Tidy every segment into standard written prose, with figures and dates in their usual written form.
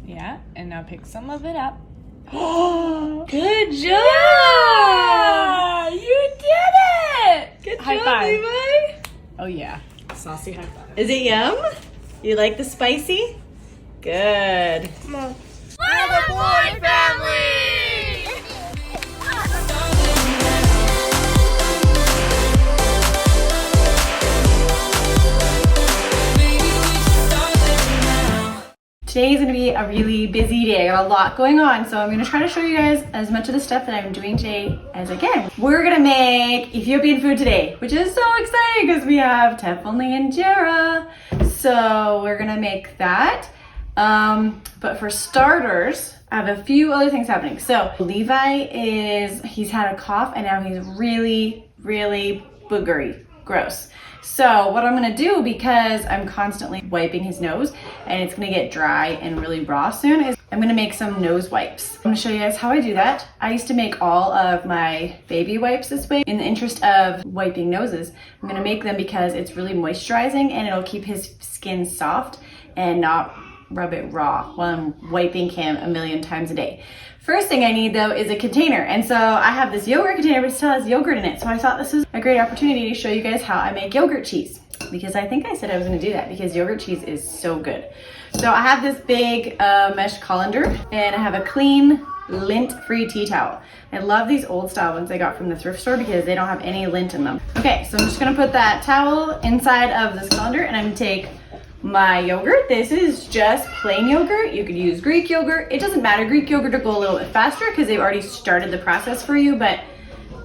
Yeah, and now pick some of it up. Good job! Yeah! You did it! Good High job, five. Levi. Oh yeah. Saucy high five. Is it yum? You like the spicy? Good. We're the boy family! Today is going to be a really busy day. I got a lot going on, so I'm going to try to show you guys as much of the stuff that I'm doing today as I can. We're going to make Ethiopian food today, which is so exciting because we have Teff only injera. So we're going to make that. But for starters, I have a few other things happening. So Levi he's had a cough and now he's really, really boogery, gross. So what I'm gonna do, because I'm constantly wiping his nose and it's gonna get dry and really raw soon, is I'm gonna make some nose wipes. I'm gonna show you guys how I do that. I used to make all of my baby wipes this way. In the interest of wiping noses, I'm gonna make them because it's really moisturizing and it'll keep his skin soft and not rub it raw while I'm wiping him a million times a day. First thing I need though is a container, and so I have this yogurt container but it still has yogurt in it, so I thought this was a great opportunity to show you guys how I make yogurt cheese, because I think I said I was going to do that because yogurt cheese is so good. So I have this big mesh colander and I have a clean lint-free tea towel. I love these old style ones I got from the thrift store because they don't have any lint in them. Okay, so I'm just going to put that towel inside of this colander and I'm going to take my yogurt. This is just plain yogurt. You could use Greek yogurt. It doesn't matter. Greek yogurt will go a little bit faster because they've already started the process for you, but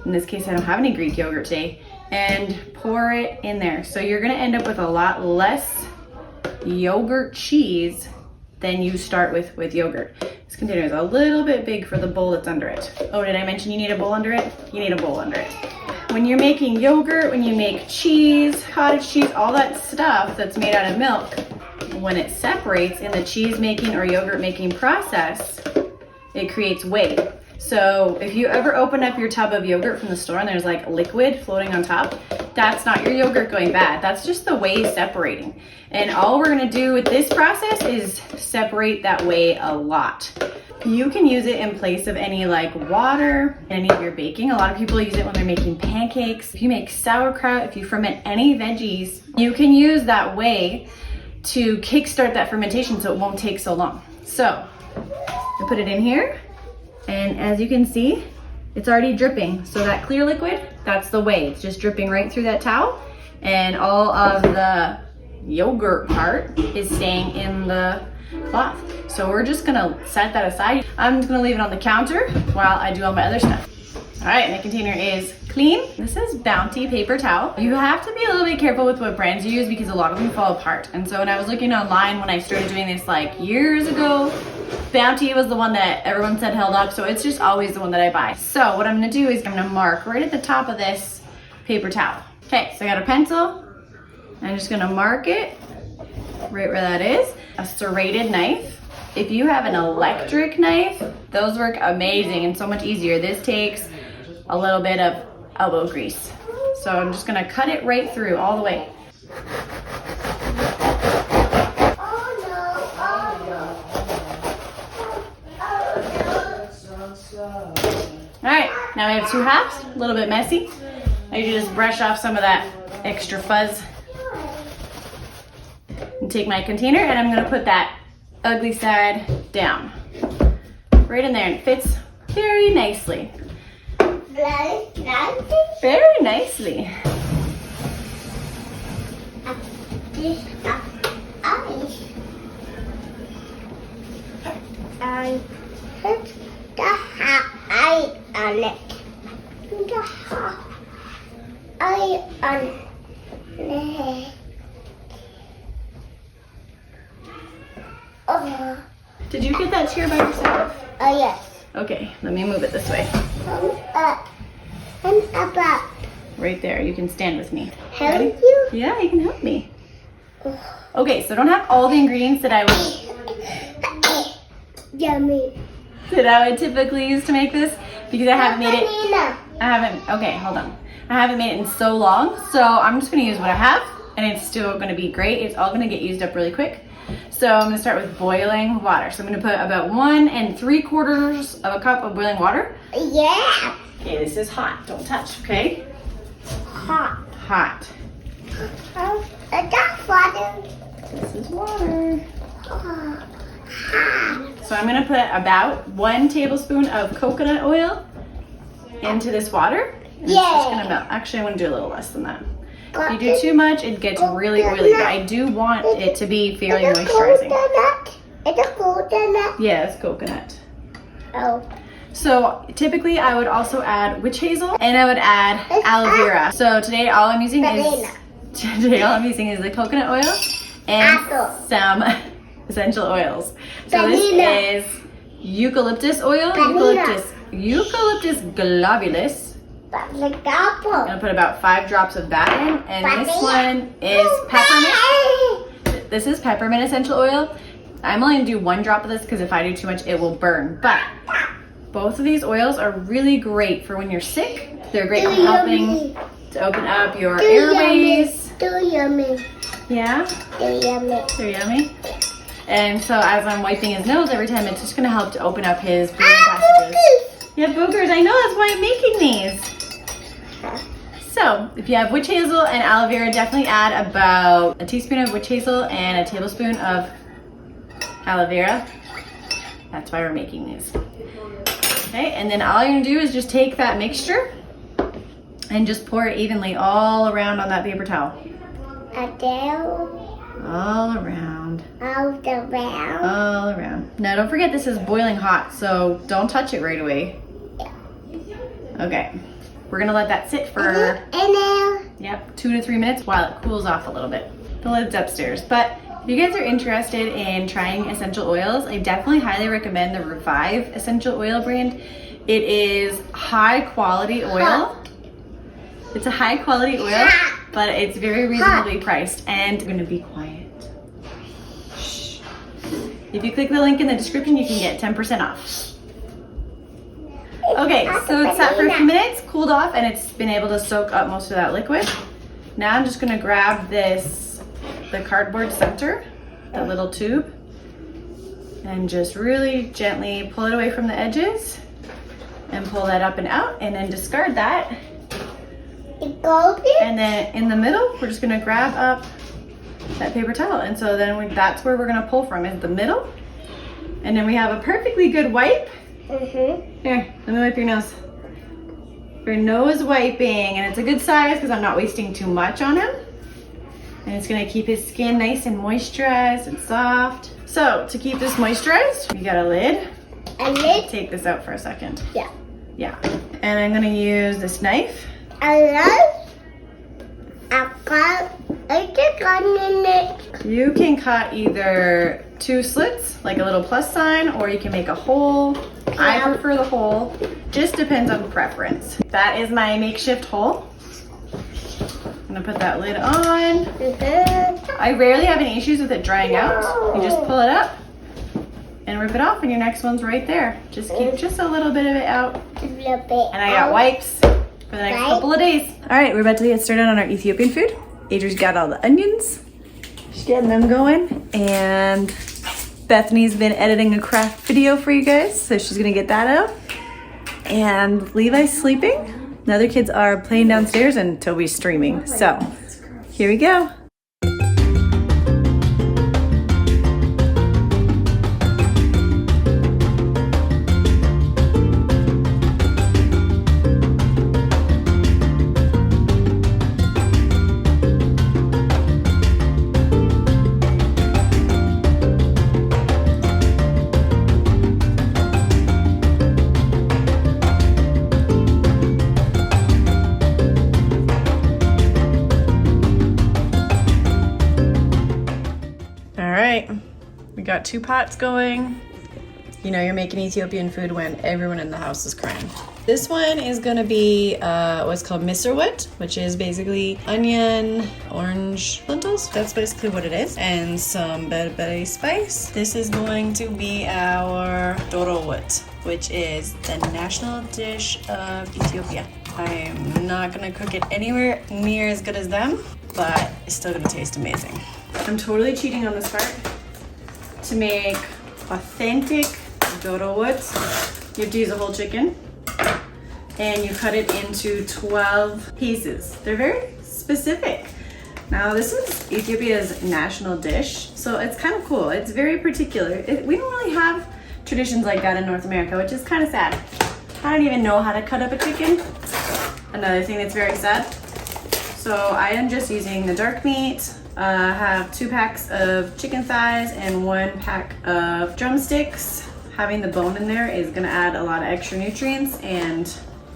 in this case I don't have any Greek yogurt today. And pour it in there. So you're gonna end up with a lot less yogurt cheese than you start with yogurt. This container is a little bit big for the bowl that's under it. Oh, did I mention you need a bowl under it? You need a bowl under it. When you're making yogurt, when you make cheese, cottage cheese, all that stuff that's made out of milk, when it separates in the cheese making or yogurt making process, it creates whey. So if you ever open up your tub of yogurt from the store and there's like liquid floating on top, that's not your yogurt going bad. That's just the whey separating. And all we're gonna do with this process is separate that whey a lot. You can use it in place of any like water, any of your baking. A lot of people use it when they're making pancakes. If you make sauerkraut, if you ferment any veggies, you can use that whey to kickstart that fermentation so it won't take so long. So I put it in here, and as you can see, it's already dripping. So that clear liquid, that's the whey. It's just dripping right through that towel, and all of the yogurt part is staying in the cloth. So we're just gonna set that aside. I'm just gonna leave it on the counter while I do all my other stuff. All right, my container is clean. This is Bounty paper towel. You have to be a little bit careful with what brands you use because a lot of them fall apart. And so when I was looking online, when I started doing this like years ago, Bounty was the one that everyone said held up, so it's just always the one that I buy. So what I'm gonna do is I'm gonna mark right at the top of this paper towel. Okay, so I got a pencil. I'm just gonna mark it right where that is. A serrated knife. If you have an electric knife, those work amazing and so much easier. This takes a little bit of elbow grease. So I'm just gonna cut it right through all the way. All right, now we have two halves, a little bit messy. I usually just brush off some of that extra fuzz. And take my container and I'm gonna put that ugly side down. Right in there, and it fits very nicely. Very nicely. I put the eye on it. Eye on it. Oh. Did you get that chair by yourself? Oh yes. Okay, let me move it this way. Up. And up. Right there, you can stand with me. Help Ready? you? Yeah, you can help me. Okay, so I don't have all the ingredients that I would Yummy. typically use to make this because I haven't made it. Okay, hold on. I haven't made it in so long, so I'm just gonna use what I have, and it's still gonna be great. It's all gonna get used up really quick. So I'm gonna start with boiling water. So I'm gonna put about 1 3/4 of a cup of boiling water. Yeah. Okay, this is hot, don't touch, okay? Hot. Hot. That's water. This is water. Hot. So I'm gonna put about 1 tablespoon of coconut oil into this water. And it's just gonna melt. Actually, I wanna do a little less than that. If you do too much, it gets really oily, but I do want it to be fairly moisturizing. It's a coconut. Yeah, it's coconut. Oh. So typically I would also add witch hazel and I would add aloe vera. So today all I'm using is the coconut oil and some essential oils. So this is eucalyptus oil, eucalyptus globulus. I'm gonna put about 5 drops of that in, and this one is peppermint. This is peppermint essential oil. I'm only gonna do 1 drop of this because if I do too much, it will burn. But both of these oils are really great for when you're sick. They're great for helping to open up your airways. They're yummy. Yeah? They're yummy. They're yummy. And so as I'm wiping his nose every time, it's just gonna help to open up his breathing passages. Yeah, boogers. I know, that's why I'm making these. So if you have witch hazel and aloe vera, definitely add about a teaspoon of witch hazel and a tablespoon of aloe vera. That's why we're making these. Okay, and then all you're gonna do is just take that mixture and just pour it evenly all around on that paper towel. All around. All around. Now don't forget this is boiling hot, so don't touch it right away. Okay, we're gonna let that sit for 2 to 3 minutes while it cools off a little bit. The lid's upstairs, but if you guys are interested in trying essential oils, I definitely highly recommend the Revive essential oil brand. It is high quality oil. It's a high quality oil, but it's very reasonably priced. And you're gonna be quiet. Shh. If you click the link in the description, you can get 10% off. Okay, so it's sat for a few minutes, cooled off, and it's been able to soak up most of that liquid. Now I'm just gonna grab the cardboard center, the little tube, and just really gently pull it away from the edges and pull that up and out, and then discard that. And then in the middle, we're just gonna grab up that paper towel. And so then that's where we're gonna pull from, is the middle. And then we have a perfectly good wipe. Here, let me wipe your nose. For nose wiping, and it's a good size because I'm not wasting too much on him. And it's gonna keep his skin nice and moisturized and soft. So to keep this moisturized, you got a lid. A lid? Take this out for a second. Yeah. Yeah. And I'm gonna use this knife. You can cut either 2 slits, like a little plus sign, or you can make a hole. I prefer the hole. Just depends on preference. That is my makeshift hole. I'm gonna put that lid on. I rarely have any issues with it drying out. You just pull it up and rip it off, and your next one's right there. Just keep just a little bit of it out. And I got wipes for the next couple of days. All right, we're about to get started on our Ethiopian food. Adri's got all the onions. She's getting them going. And Bethany's been editing a craft video for you guys, so she's gonna get that out. And Levi's sleeping. The other kids are playing downstairs and Toby's streaming. So here we go. We got 2 pots going. You know you're making Ethiopian food when everyone in the house is crying. This one is gonna be what's called misirwut, which is basically onion, orange lentils. That's basically what it is. And some berbere spice. This is going to be our Doro wut, which is the national dish of Ethiopia. I'm not gonna cook it anywhere near as good as them, but it's still gonna taste amazing. I'm totally cheating on this part. to make authentic Doro wood, you have to use a whole chicken and you cut it into 12 pieces. They're very specific. Now this is Ethiopia's national dish, so it's kind of cool. It's very particular. We don't really have traditions like that in North America, which is kind of sad. I don't even know how to cut up a chicken. Another thing that's very sad. So I am just using the dark meat. I have 2 packs of chicken thighs and 1 pack of drumsticks. Having the bone in there is gonna add a lot of extra nutrients and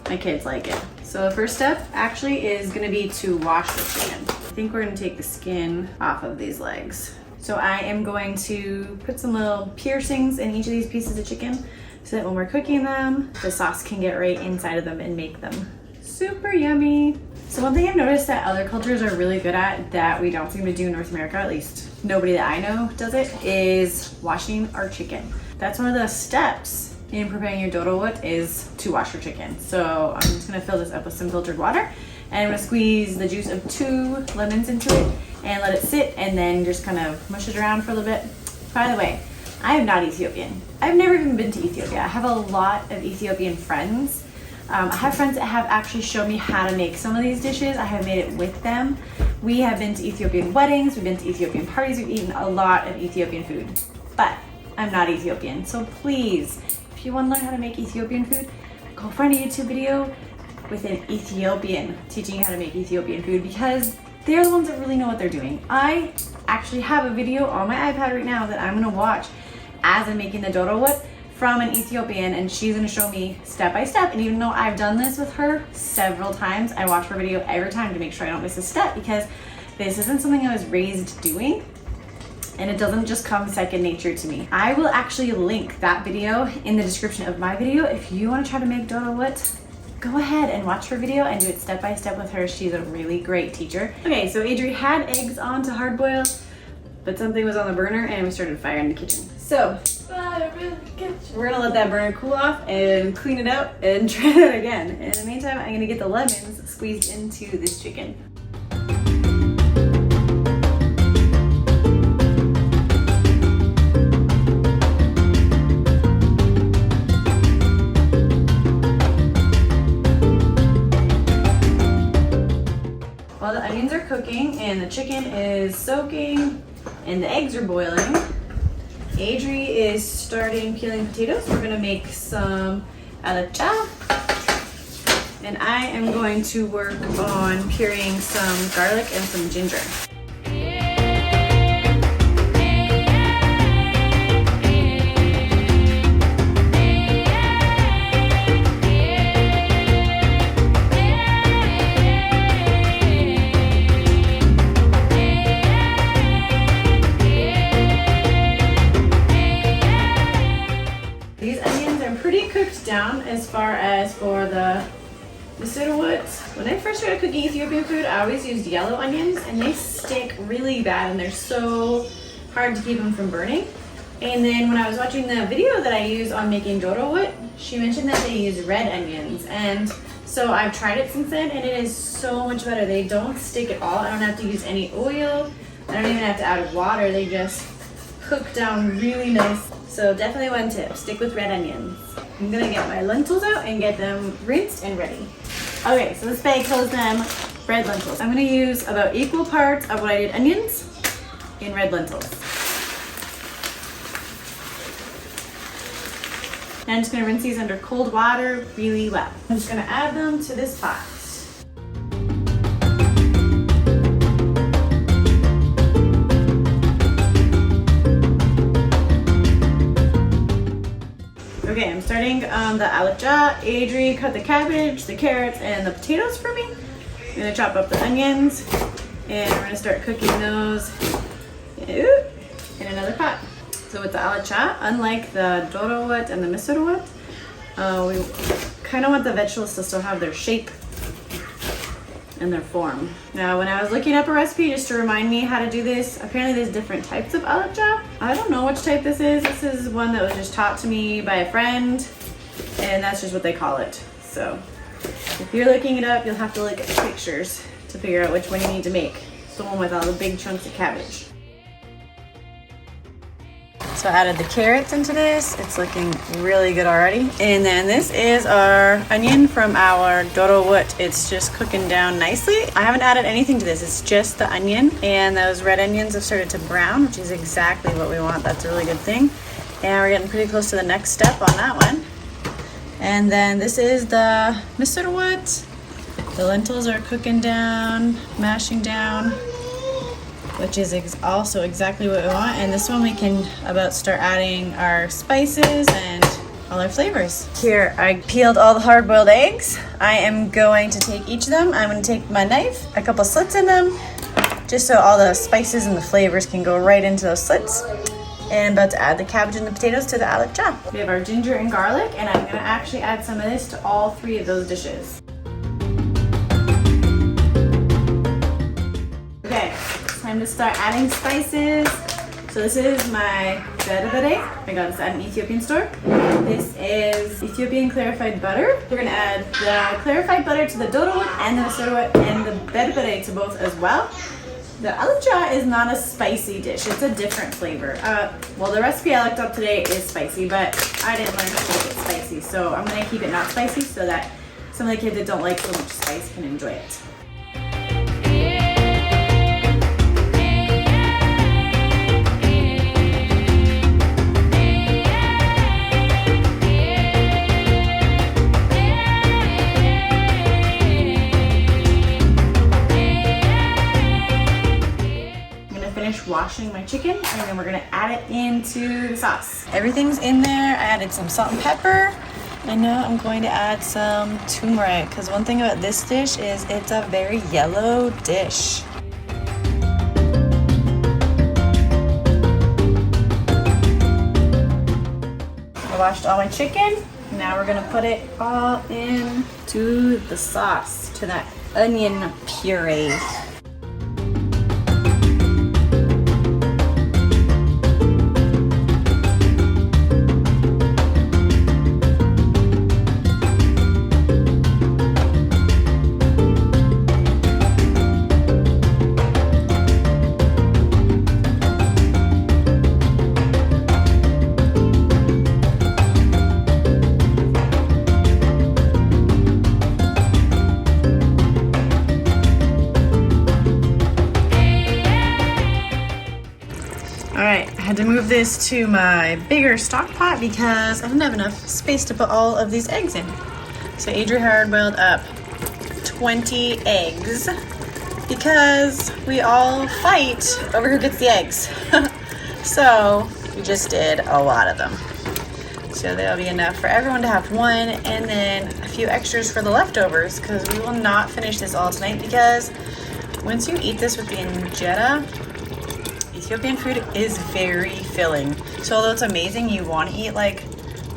my kids like it. So the first step actually is gonna be to wash the chicken. I think we're gonna take the skin off of these legs. So I am going to put some little piercings in each of these pieces of chicken so that when we're cooking them, the sauce can get right inside of them and make them super yummy. So one thing I've noticed that other cultures are really good at that we don't seem to do in North America, at least nobody that I know does it, is washing our chicken. That's one of the steps in preparing your Doro wood is to wash your chicken. So I'm just gonna fill this up with some filtered water and I'm gonna squeeze the juice of 2 lemons into it and let it sit and then just kind of mush it around for a little bit. By the way, I am not Ethiopian. I've never even been to Ethiopia. I have a lot of Ethiopian friends. I have friends that have actually shown me how to make some of these dishes. I have made it with them. We have been to Ethiopian weddings, we've been to Ethiopian parties, we've eaten a lot of Ethiopian food. But I'm not Ethiopian, so please, if you want to learn how to make Ethiopian food, go find a YouTube video with an Ethiopian teaching you how to make Ethiopian food because they're the ones that really know what they're doing. I actually have a video on my iPad right now that I'm gonna watch as I'm making the Doro wood from an Ethiopian, and she's gonna show me step by step. And even though I've done this with her several times, I watch her video every time to make sure I don't miss a step because this isn't something I was raised doing. And it doesn't just come second nature to me. I will actually link that video in the description of my video. If you want to try to make Doro wood, go ahead and watch her video and do it step by step with her. She's a really great teacher. Okay, so Adri had eggs on to hard boil, but something was on the burner and we started fire in the kitchen. So we're gonna let that burner cool off and clean it out and try it again. In the meantime, I'm gonna get the lemons squeezed into this chicken. While the onions are cooking and the chicken is soaking and the eggs are boiling, Adri is starting peeling potatoes. We're gonna make some alecha. And I am going to work on pureeing some garlic and some ginger. Down as far as for the Doro wood. When I first started cooking Ethiopian food, I always used yellow onions and they stick really bad and they're so hard to keep them from burning. And then when I was watching the video that I use on making Doro wood, she mentioned that they use red onions, and so I've tried it since then and it is so much better. They don't stick at all. I don't have to use any oil. I don't even have to add water. They just cook down really nice. So definitely one tip, stick with red onions. I'm gonna get my lentils out and get them rinsed and ready. Okay, so this bag holds them red lentils. I'm gonna use about equal parts of what I did onions in red lentils. And I'm just gonna rinse these under cold water really well. I'm just gonna add them to this pot. Okay, I'm starting the alecha. Adri cut the cabbage, the carrots, and the potatoes for me. I'm gonna chop up the onions, and we're gonna start cooking those in another pot. So with the alecha, unlike the Doro wood and the Doro wood, we kind of want the vegetables to still have their shape and their form. Now, when I was looking up a recipe just to remind me how to do this, apparently there's different types of alecha. I don't know which type this is. This is one that was just taught to me by a friend, and that's just what they call it. So if you're looking it up, you'll have to look at the pictures to figure out which one you need to make. It's the one with all the big chunks of cabbage. So I added the carrots into this. It's looking really good already. And then this is our onion from our Doro wood. It's just cooking down nicely. I haven't added anything to this. It's just the onion. And those red onions have started to brown, which is exactly what we want. That's a really good thing. And we're getting pretty close to the next step on that one. And then this is the misir wood. The lentils are cooking down, mashing down, which is also exactly what we want. And this one we can about start adding our spices and all our flavors. Here, I peeled all the hard-boiled eggs. I am going to take each of them. I'm going to take my knife, a couple slits in them, just so all the spices and the flavors can go right into those slits. And I'm about to add the cabbage and the potatoes to the alecha. We have our ginger and garlic, and I'm going to actually add some of this to all 3 of those dishes. Okay, it's time to start adding spices. So this is my berbere. I got this at an Ethiopian store. This is Ethiopian clarified butter. We're gonna add the clarified butter to the Doro and the misir and the berbere to both as well. The alecha is not a spicy dish. It's a different flavor. Well, the recipe I looked up today is spicy, but I didn't learn to make it spicy. So I'm gonna keep it not spicy so that some of the kids that don't like so much spice can enjoy it. Washing my chicken, and then we're gonna add it into the sauce. Everything's in there. I added some salt and pepper, and now I'm going to add some turmeric, because one thing about this dish is it's a very yellow dish. I washed all my chicken. Now we're gonna put it all into the sauce, to that onion puree. Alright, I had to move this to my bigger stock pot because I didn't have enough space to put all of these eggs in. So Adri hard-boiled up 20 eggs because we all fight over who gets the eggs. So we just did a lot of them. So there'll be enough for everyone to have one, and then a few extras for the leftovers, because we will not finish this all tonight, because once you eat this with the injera, Ethiopian food is very filling. So although it's amazing, you want to eat like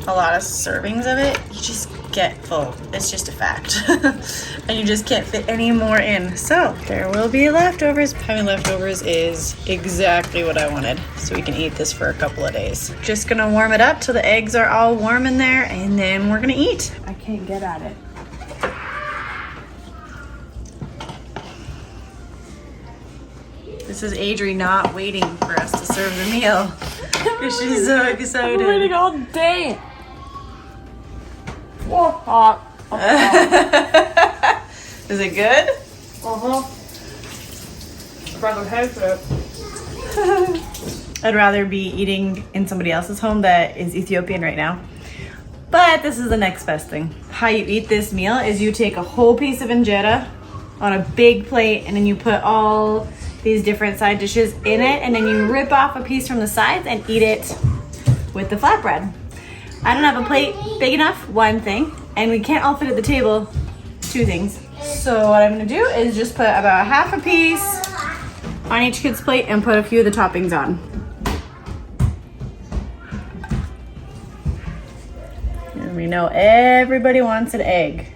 a lot of servings of it, you just get full. It's just a fact. And you just can't fit any more in. So there will be leftovers. Having leftovers is exactly what I wanted. So we can eat this for a couple of days. Just gonna warm it up till the eggs are all warm in there, and then we're gonna eat. I can't get at it. This is Adri not waiting for us to serve the meal. She's so excited. I'm waiting all day. Oh, hot. Is it good? I'd rather be eating in somebody else's home that is Ethiopian right now. But this is the next best thing. How you eat this meal is you take a whole piece of injera on a big plate, and then you put all these different side dishes in it, and then you rip off a piece from the sides and eat it with the flatbread. I don't have a plate big enough, one thing, and we can't all fit at the table, two things. So what I'm gonna do is just put about half a piece on each kid's plate and put a few of the toppings on. And we know everybody wants an egg.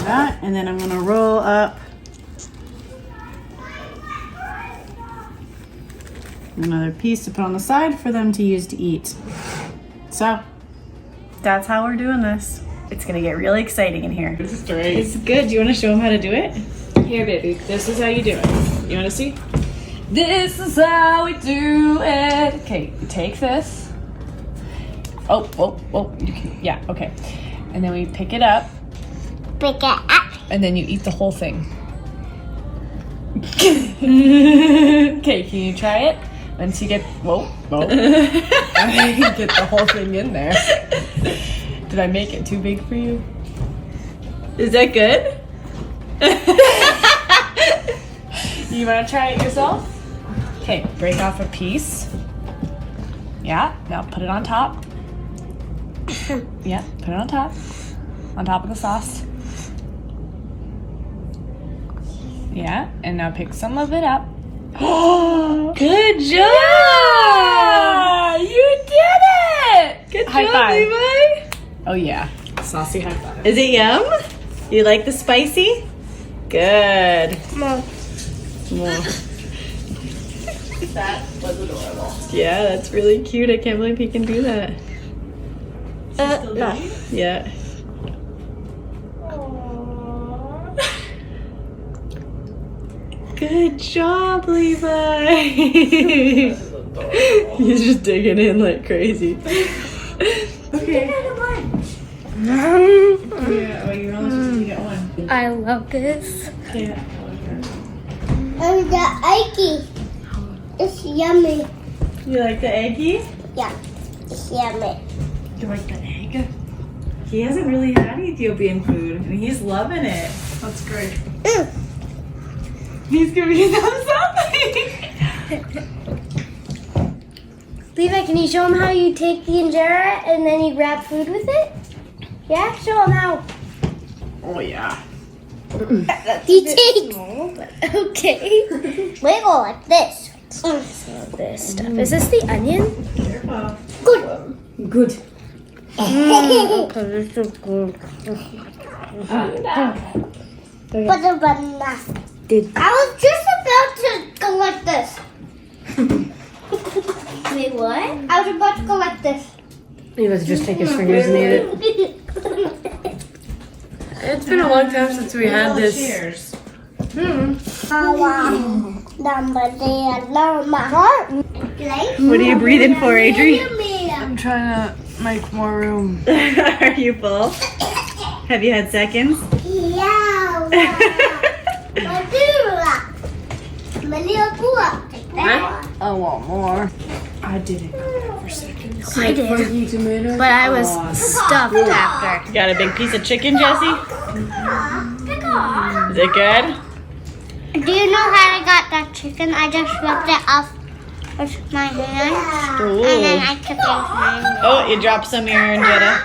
That, and then I'm gonna roll up another piece to put on the side for them to use to eat. So that's how we're doing this. It's gonna get really exciting in here. This is great. It's good. Do you want to show them how to do it? Here, baby. This is how you do it. You want to see? This is how we do it. Okay, you take this. Oh. You can, yeah, okay. And then we pick it up. Pick it up. And then you eat the whole thing. Okay, can you try it? Once you get, whoa. Get the whole thing in there. Did I make it too big for you? Is that good? You want to try it yourself? Okay, break off a piece. Yeah, now put it on top. Yeah, put it on top of the sauce. Yeah, and now pick some of it up. Good job! Yeah, you did it! Good High job, five. Levi. Oh yeah, saucy high five. Is it yum? You like the spicy? Good. Mom. More. That was adorable. Yeah, that's really cute. I can't believe he can do that. No. Yeah. Good job, Levi. He's just digging in like crazy. Okay. Yeah, well, you're only supposed to get one. I love this. Yeah. And the eggy. It's yummy. You like the eggy? Yeah, it's yummy. You like the egg? He hasn't really had Ethiopian food, and he's loving it. That's great. He's giving you thumbs up. Levi, can you show him how you take the injera and then you grab food with it? Yeah, show him how. Oh yeah. You take. Okay. Wiggle like this. So this stuff. Is this the onion? Careful. Good. Good. This is good. Banana. I was just about to go like this. Wait, what? I was about to go like this. He was just take his fingers and eat it. It's been a long time since we had this. Cheers. What are you breathing for, Adri? I'm trying to make more room. Are you full? Have you had seconds? I want more. I didn't go back for seconds. I did. Funky tomato. But I was stuffed after. You got a big piece of chicken, Jesse? Is it good? Do you know how I got that chicken? I just ripped it off with my hand. Ooh. And then I took it in my hand. Oh, you dropped some here, Injera.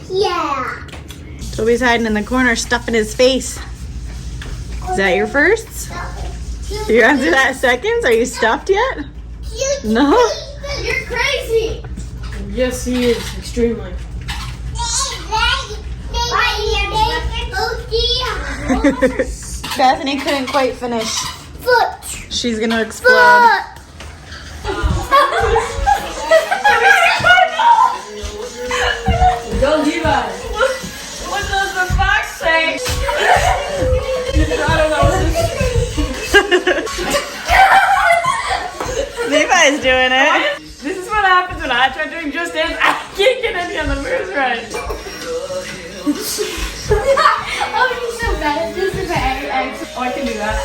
Yeah. Toby's hiding in the corner, stuffing his face. Is that your first? You're on to that seconds? Are you stuffed yet? No? You're crazy. Yes, he is extremely. Bethany couldn't quite finish. Foot. She's gonna explode. Go, Levi. What does the fox say? I don't know. Levi's doing it. This is what happens when I try doing Just Dance. I can't get any of the moves right. Oh, you're so bad at this. Oh, I can do that.